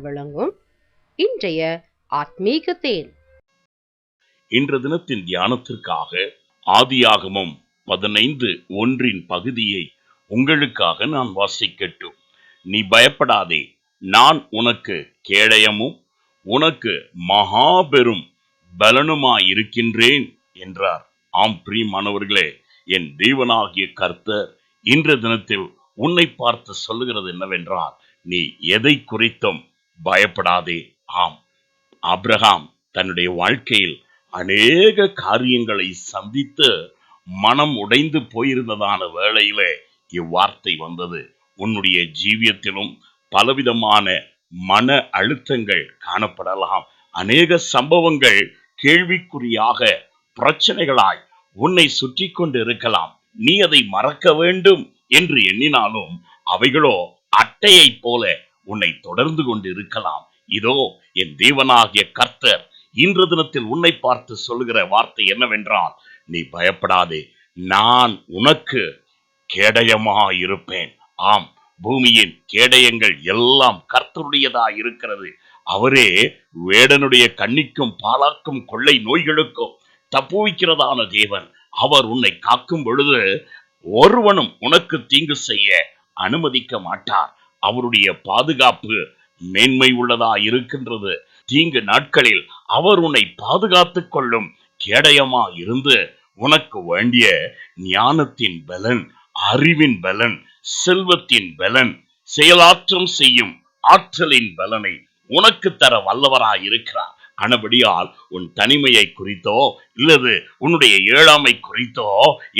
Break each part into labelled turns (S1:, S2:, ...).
S1: வழங்கும் இன்றைய ஆத்மீக தேன்.
S2: இன்ற தினத்தின் தியானத்திற்காக ஆதியாகமம் 15:1 பகுதியை உங்களுக்காக நான் வாசிக்கட்டும். நீ பயப்படாதே, நான் உனக்கு கேடயமும் உனக்கு மகாபெரும் பலனுமாயிருக்கின்றேன் என்றார். ஆம் பிரியமானவர்களே, என் தேவனாகிய கர்த்தர் இன்ற தினத்தில் உன்னை பார்த்து சொல்லுகிறது என்னவென்றால், நீ எதை குறித்தும் பயப்படாதே. ஆம், ஆபிரகாம் தன்னுடைய வாழ்க்கையில் அநேக காரியங்களை சந்தித்து மனம் உடைந்து போயிருந்ததான வேளையிலே இவ்வார்த்தை வந்தது. உன்னுடைய ஜீவியத்திலும் பலவிதமான மன அழுத்தங்கள் காணப்படலாம். அநேக சம்பவங்கள் கேள்விக்குறியாக பிரச்சனைகளாய் உன்னை சுற்றி கொண்டு இருக்கலாம். நீ அதை மறக்க வேண்டும் என்று எண்ணினாலும் அவைகளோ அட்டையை போல உன்னை தொடர்ந்து கொண்டு இருக்கலாம். இதோ என் தேவனாகிய கர்த்தர் இன்று தினத்தில் உன்னை பார்த்து சொல்லுகிற வார்த்தை என்னவென்றால், நீ பயப்படாதே, நான் உனக்கு கேடயமாயிருப்பேன். ஆம், பூமியின் கேடயங்கள் எல்லாம் கர்த்தருடையதா இருக்கிறது. அவரே வேடனுடைய கண்ணிக்கும் பாலாக்கும் கொள்ளை நோய்களுக்கும் தப்புவிக்கிறதான தேவன். அவர் உன்னை காக்கும் பொழுது ஒருவனும் உனக்கு தீங்கு செய்ய அனுமதிக்க மாட்டார். அவருடைய பாதுகாப்பு மேன்மை உள்ளதா இருக்கின்றது. தீங்கு நாட்களில் அவர் உன்னை பாதுகாத்துக் கொள்ளும் கேடயமா இருந்து உனக்கு வேண்டிய ஞானத்தின் பலன், அறிவின் பலன், செல்வத்தின் பலன், செயலாற்றம் செய்யும் ஆற்றலின் பலனை உனக்கு தர வல்லவராய் இருக்கிறார். ஆனபடியால் உன் தனிமையை குறித்தோ இல்லது உன்னுடைய ஏழாமை குறித்தோ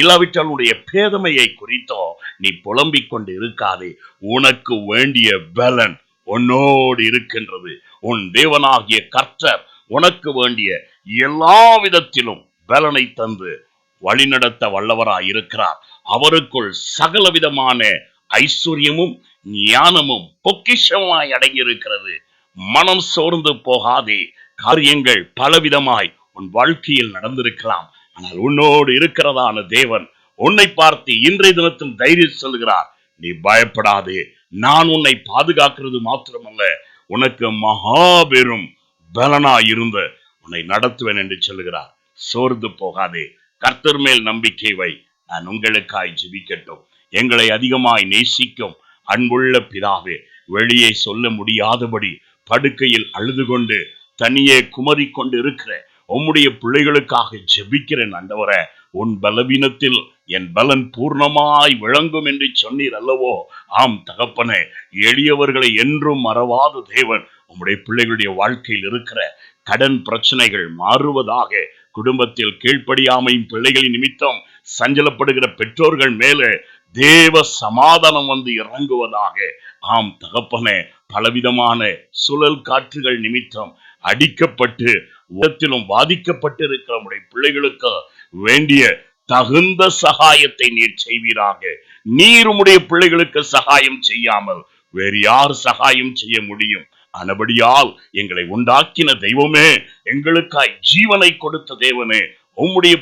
S2: இல்லாவிட்டால் உன்னுடைய பேதமையை குறித்தோ நீ புலம்பிக் கொண்டு இருக்காதே. உனக்கு வேண்டிய பலன் உன்னோடு இருக்கின்றது. உன் தேவனாகிய கர்த்தர் உனக்கு வேண்டிய எல்லா விதத்திலும் பலனை தந்து வழிநடத்த வல்லவராய் இருக்கிறார். அவருக்குள் சகல விதமான ஐஸ்வர்யமும் ஞானமும் பொக்கிஷமாய் அடங்கியிருக்கிறது. மனம் சோர்ந்து போகாதே. காரியங்கள் பலவிதமாய் உன் வாழ்க்கையில் நடந்திருக்கலாம். ஆனால் உன்னோடு இருக்கிறதான தேவன் உன்னை பார்த்து இன்றைய தினத்தில் தைரியம் சொல்கிறார். நீ பயப்படாதே, நான் உன்னை பாதுகாக்கிறது மாத்திரமல்ல, உனக்கு மகாபெரும் பலனாயிருந்து உன்னை நடத்துவேன் என்று சொல்லுகிறார். சோர்ந்து போகாதே, கர்த்தர் மேல் நம்பிக்கை வை. நான் உங்களுக்காய் ஜெபிக்கட்டும். எங்களை அதிகமாய் நேசிக்கும் அன்புள்ள பிதாவே, வெளியே சொல்ல முடியாதபடி படுக்கையில் அழுது கொண்டு தனியே குமரி கொண்டு இருக்கிற உம்முடைய பிள்ளைகளுக்காக ஜெபிக்கிறேன். ஆண்டவரே, உன் பலவீனத்தில் என் பலன் பூர்ணமாய் விளங்கும் என்று சொன்னீர் அல்லவோ? ஆம் தகப்பனே, எளியவர்களை என்றும் மறவாத தேவன் உம்முடைய பிள்ளைகளுடைய வாழ்க்கையில் இருக்கிற கடன் பிரச்சனைகள் மாறுவதாக, குடும்பத்தில் கீழ்ப்படியாமையும் பிள்ளைகளின் நிமித்தம் சஞ்சலப்படுகிற பெற்றோர்கள் மேலே தேவ சமாதானம் வந்து இறங்குவதாக. ஆம் தகப்பனே, பலவிதமான சுழல் காற்றுகள் நிமித்தம் அடிக்கப்பட்டு உலகத்திலும் பாதிக்கப்பட்டு இருக்கிற உடைய பிள்ளைகளுக்கு வேண்டிய தகுந்த சகாயத்தை நீர் செய்வீராக. நீர் உம்முடைய பிள்ளைகளுக்கு சகாயம் செய்யாமல் வேறு யார் சகாயம் செய்ய முடியும்? ஆனபடியால் எங்களை உண்டாக்கின தெய்வமே, எங்களுக்காய் ஜீவனை கொடுத்த தேவனே, உம்முடைய